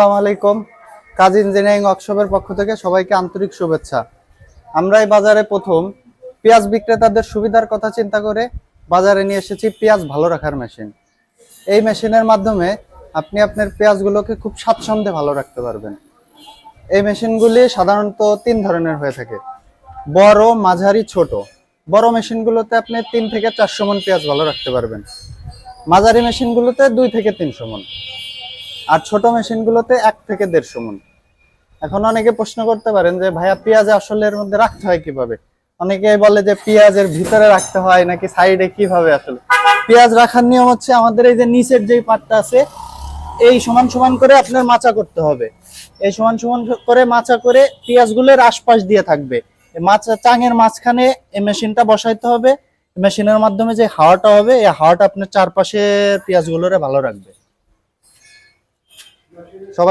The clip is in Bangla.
আসসালামু আলাইকুম। কাজ ইঞ্জিনিয়ারিং ওয়ার্কশপের পক্ষ থেকে সবাইকে আন্তরিক শুভেচ্ছা। আমরা এই বাজারে প্রথম পেঁয়াজ বিক্রেতাদের সুবিধার কথা চিন্তা করে বাজারে নিয়ে এসেছি পেঁয়াজ ভালো রাখার মেশিন। এই মেশিনের মাধ্যমে আপনি আপনার পেঁয়াজগুলোকে খুব স্বাচ্ছন্দ্যে ভালো রাখতে পারবেন। এই মেশিনগুলি সাধারণত 3 ধরনের হয়ে থাকে: বড়, মাঝারি, ছোট। বড় মেশিনগুলোতে আপনি 3 থেকে 400 মণ পেঁয়াজ ভালো রাখতে পারবেন। মাঝারি মেশিনগুলোতে 2 থেকে 300 মণ। আর ছোট মেশিনগুলোতে 1 থেকে 150 মণ। এখন অনেকে প্রশ্ন করতে পারেন যে ভাইয়া পেঁয়াজ আসলে এর মধ্যে রাখতে হয় কিভাবে? অনেকে বলে যে পেঁয়াজের ভিতরে রাখতে হয় নাকি সাইডে, কিভাবে? আসলে পেঁয়াজ রাখার নিয়ম হচ্ছে আমাদের এই যে নিচের যেই পাটটা আছে এই সমান সমান করে আপনার মাচা করতে হবে। এই সমান সমান করে মাচা করে পেঁয়াজগুলোর আশপাশ দিয়ে থাকবে। এই মাচা চাঙের মাঝখানে এই মেশিনটা বসাইতে হবে। মেশিনের মাধ্যমে যে হাওয়াটা হবে এই হাওয়াটা আপনার চারপাশে পেঁয়াজগুলোরে ভালো রাখবে। সবাই